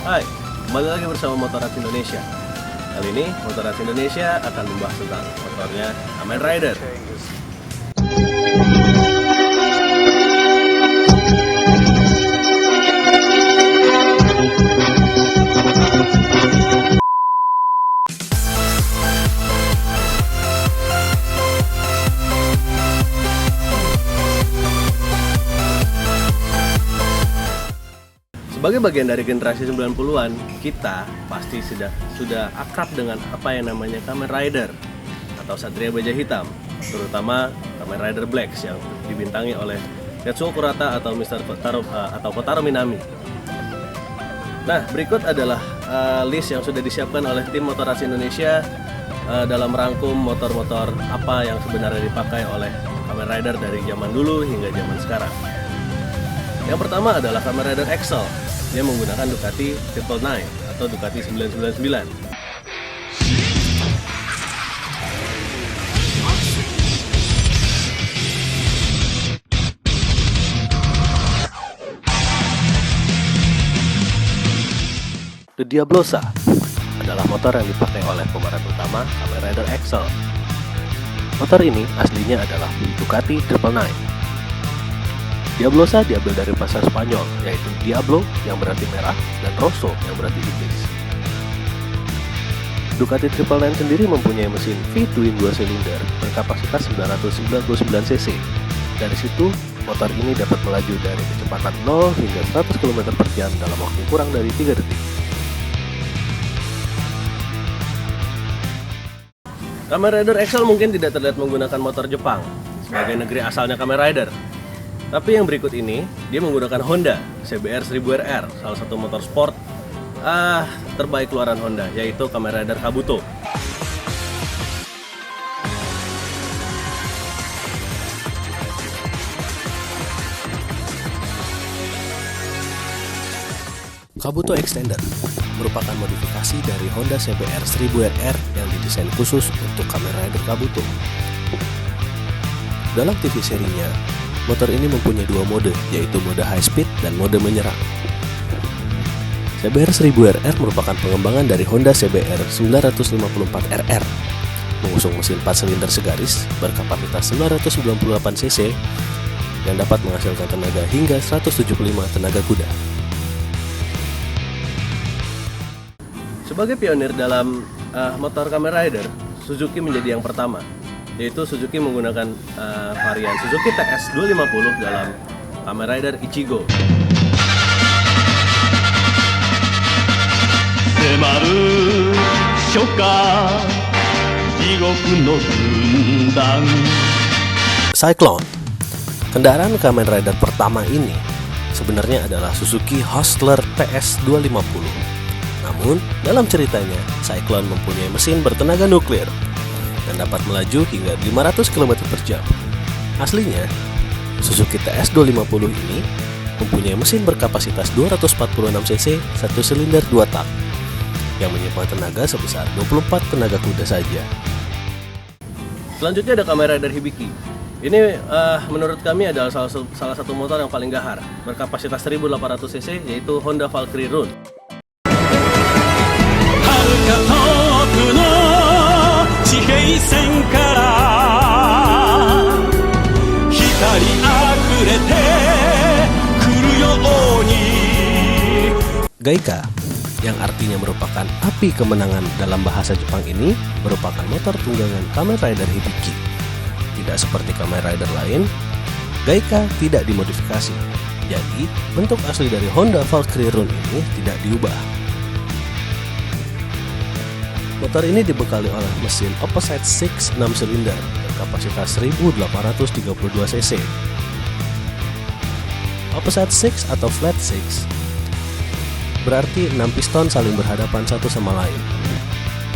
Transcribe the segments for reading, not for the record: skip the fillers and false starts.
Hai, kembali lagi bersama Motorrad Indonesia. Kali ini Motorrad Indonesia akan membahas tentang motornya Kamen Rider. Sebagai bagian dari generasi 90-an, kita pasti sudah akrab dengan apa yang namanya Kamen Rider atau Satria Baja Hitam, terutama Kamen Rider Blacks yang dibintangi oleh Tetsuo Kurata atau Mr. Kotaro Minami. Nah, berikut adalah list yang sudah disiapkan oleh tim Motorrad Indonesia dalam merangkum motor-motor apa yang sebenarnya dipakai oleh Kamen Rider dari zaman dulu hingga zaman sekarang. Yang pertama adalah Kamen Rider Excel. Dia menggunakan Ducati 999 atau Ducati 999. The Diablosa adalah motor yang dipakai oleh pemeran utama Kamen Rider Excel. Motor ini aslinya adalah Ducati 999. Diablosa diambil dari bahasa Spanyol, yaitu Diablo yang berarti merah dan Rosso yang berarti iblis. Ducati 999 sendiri mempunyai mesin V-twin 2 silinder berkapasitas 999 cc. Dari situ, motor ini dapat melaju dari kecepatan 0 hingga 100 km per jam dalam waktu kurang dari 3 detik. Kamen Rider Excel mungkin tidak terlihat menggunakan motor Jepang sebagai negeri asalnya Kamen Rider. Tapi yang berikut ini, dia menggunakan Honda CBR 1000RR, salah satu motor sport terbaik keluaran Honda, yaitu Kamen Rider Kabuto. Kabuto Extender merupakan modifikasi dari Honda CBR 1000RR yang didesain khusus untuk Kamen Rider Kabuto. Dalam TV serinya, motor ini mempunyai dua mode, yaitu mode high speed dan mode menyerang. CBR 1000RR merupakan pengembangan dari Honda CBR 954RR, mengusung mesin 4 silinder segaris berkapasitas 998 cc yang dapat menghasilkan tenaga hingga 175 tenaga kuda. Sebagai pionir dalam motor Kamen Rider, Suzuki menjadi yang pertama, yaitu Suzuki menggunakan varian Suzuki TS 250 dalam Kamen Rider Ichigo. Cyclone, kendaraan Kamen Rider pertama ini sebenarnya adalah Suzuki Hustler TS 250. Namun, dalam ceritanya, Cyclone mempunyai mesin bertenaga nuklir dan dapat melaju hingga 500 km per jam. Aslinya, Suzuki TS 250 ini mempunyai mesin berkapasitas 246 cc 1 silinder 2 tak yang menyimpan tenaga sebesar 24 tenaga kuda saja. Selanjutnya ada Kamen Rider Hibiki. Ini menurut kami adalah salah satu motor yang paling gahar, berkapasitas 1800 cc, yaitu Honda Valkyrie Run. Gaika, yang artinya merupakan api kemenangan dalam bahasa Jepang ini, merupakan motor tunggangan Kamen Rider Hibiki. Tidak seperti Kamen Rider lain, Gaika tidak dimodifikasi. Jadi, bentuk asli dari Honda Valkyrie Run ini tidak diubah. Motor ini dibekali oleh mesin Opposite 6 6 silinder berkapasitas 1832 cc. Opposite 6 atau Flat 6 berarti 6 piston saling berhadapan satu sama lain.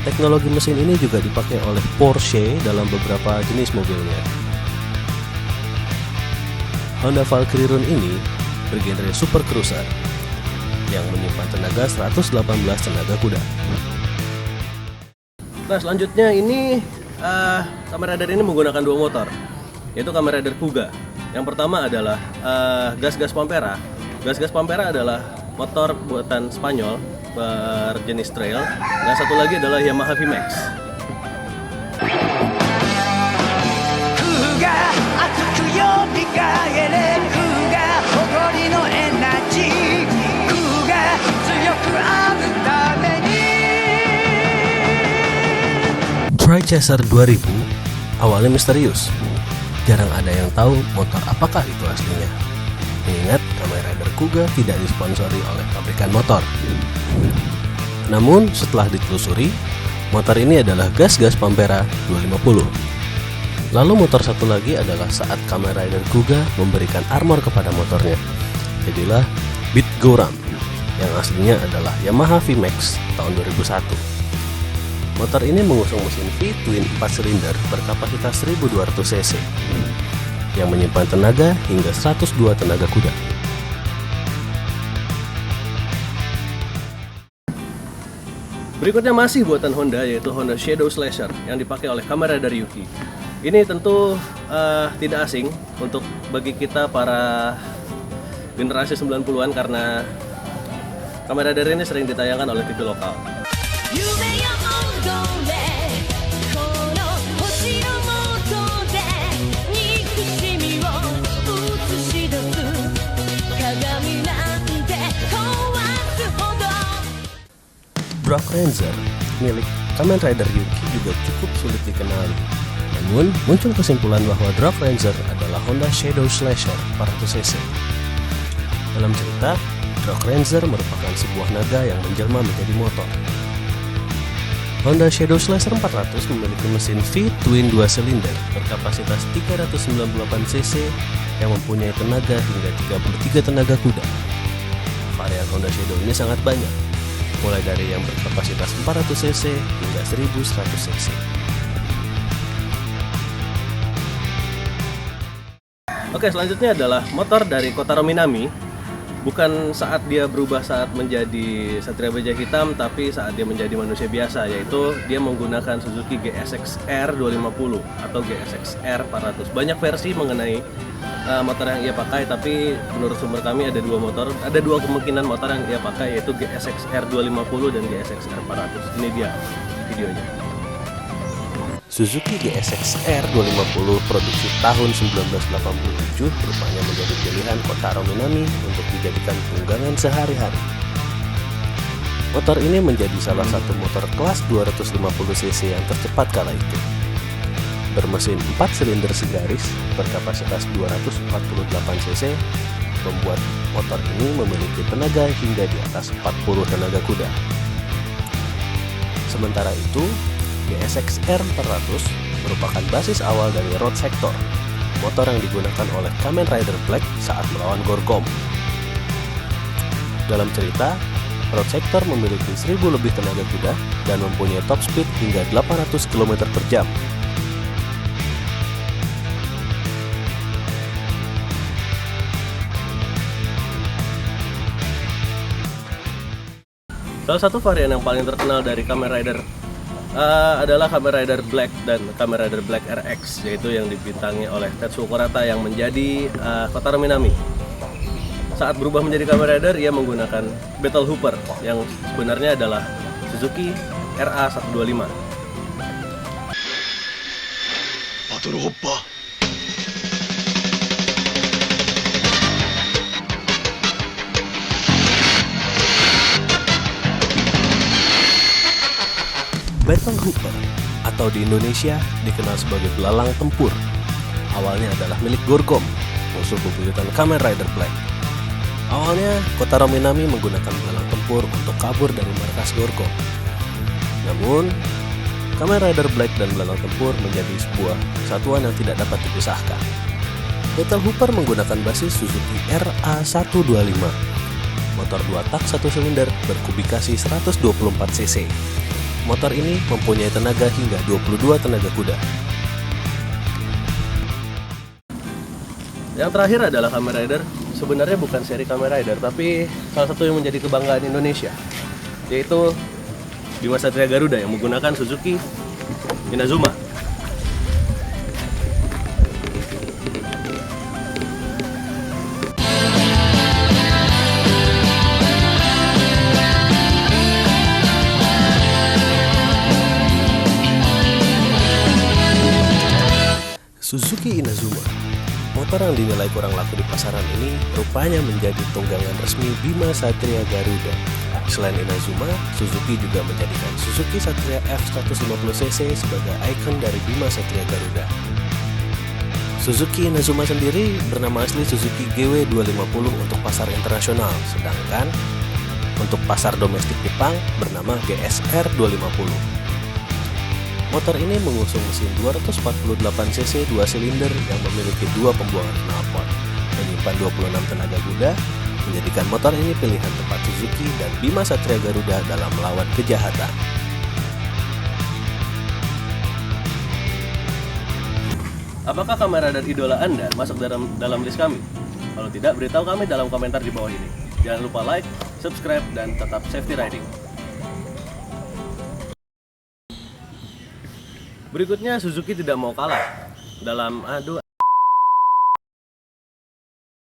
Teknologi mesin ini juga dipakai oleh Porsche dalam beberapa jenis mobilnya. Honda Valkyrie Run ini bergenre super cruiser yang menyimpan tenaga 118 tenaga kuda. Nah, selanjutnya ini Kamen Rider ini menggunakan dua motor, yaitu Kamen Rider Kuga. Yang pertama adalah gas-gas Pampera. Gas-gas Pampera adalah motor buatan Spanyol berjenis trail, dan satu lagi adalah Yamaha VMAX. Trichaser 2000 awalnya misterius. Jarang ada yang tahu motor apakah itu aslinya. Mengingat Kamen Rider Kuga tidak disponsori oleh pabrikan motor. Namun setelah ditelusuri, motor ini adalah gas-gas Pampera 250. Lalu motor satu lagi adalah saat Kamen Rider Kuga memberikan armor kepada motornya. Jadilah Beat Go-Ram yang aslinya adalah Yamaha VMAX tahun 2001. Motor ini mengusung mesin V-twin 4 silinder berkapasitas 1200 cc yang menyimpan tenaga hingga 102 tenaga kuda. Berikutnya masih buatan Honda, yaitu Honda Shadow Slasher yang dipakai oleh Kamen Rider Yuki. Ini tentu tidak asing untuk bagi kita para generasi 90-an karena Kamen Rider ini sering ditayangkan oleh TV lokal. Drag Ranger milik Kamen Rider Yuki juga cukup sulit dikenali. Namun, muncul kesimpulan bahwa Drag Ranger adalah Honda Shadow Slasher 400cc. Dalam cerita, Drag Ranger merupakan sebuah naga yang menjelma menjadi motor. Honda Shadow Slasher 400 memiliki mesin V-twin 2 silinder berkapasitas 398cc yang mempunyai tenaga hingga 33 tenaga kuda. Varian Honda Shadow ini sangat banyak, mulai dari yang berkapasitas 400cc hingga 1100cc. Oke, selanjutnya adalah motor dari Kotaro Minami. Bukan saat dia berubah saat menjadi Satria Baja Hitam, tapi saat dia menjadi manusia biasa, yaitu dia menggunakan Suzuki GSX-R 250 atau GSX-R 400. Banyak versi mengenai motor yang ia pakai, tapi menurut sumber kami ada dua kemungkinan motor yang ia pakai, yaitu GSX-R 250 dan GSX-R 400. Ini dia videonya. Suzuki GSX-R 250 produksi tahun 1987 rupanya menjadi pilihan Kotaro Minami untuk dijadikan tunggangan sehari-hari. Motor ini menjadi salah satu motor kelas 250cc yang tercepat kala itu. Bermesin 4 silinder segaris berkapasitas 248cc, membuat motor ini memiliki tenaga hingga di atas 40 tenaga kuda. Sementara itu, GSX-R 400 merupakan basis awal dari Road Sector, motor yang digunakan oleh Kamen Rider Black saat melawan Gorgom. Dalam cerita, Road Sector memiliki 1000 lebih tenaga kuda dan mempunyai top speed hingga 800 km per jam. Salah satu varian yang paling terkenal dari Kamen Rider adalah Kamen Rider Black dan Kamen Rider Black RX, yaitu yang dibintangi oleh Tetsuo Kurata yang menjadi Kotaro Minami. Saat berubah menjadi Kamen Rider, ia menggunakan Battle Hooper yang sebenarnya adalah Suzuki RA125. Battle Hooper. Battle Hooper atau di Indonesia dikenal sebagai belalang tempur. Awalnya adalah milik Gorgom, musuh bebuyutan Kamen Rider Black. Awalnya Kotaro Minami menggunakan belalang tempur untuk kabur dari markas Gorgom. Namun, Kamen Rider Black dan belalang tempur menjadi sebuah satuan yang tidak dapat dipisahkan. Battle Hooper menggunakan basis Suzuki RA125, motor 2 tak 1 silinder berkubikasi 124cc. Motor ini mempunyai tenaga hingga 22 tenaga kuda. Yang terakhir adalah Kamen Rider. Sebenarnya bukan seri Kamen Rider, tapi salah satu yang menjadi kebanggaan Indonesia, yaitu Bima Satria Garuda yang menggunakan Suzuki Inazuma. Suzuki Inazuma. Motor yang dinilai kurang laku di pasaran ini rupanya menjadi tunggangan resmi Bima Satria Garuda. Selain Inazuma, Suzuki juga menjadikan Suzuki Satria F150cc sebagai ikon dari Bima Satria Garuda. Suzuki Inazuma sendiri bernama asli Suzuki GW250 untuk pasar internasional, sedangkan untuk pasar domestik Jepang bernama GSR 250. Motor ini mengusung mesin 248cc 2 silinder yang memiliki 2 pembuangan knalpot, menyimpan 26 tenaga kuda, menjadikan motor ini pilihan tepat Suzuki dan Bima Satria Garuda dalam melawan kejahatan. Apakah Kamen Rider idola Anda masuk dalam list kami? Kalau tidak, beritahu kami dalam komentar di bawah ini. Jangan lupa like, subscribe, dan tetap safety riding. Berikutnya, Suzuki tidak mau kalah dalam adu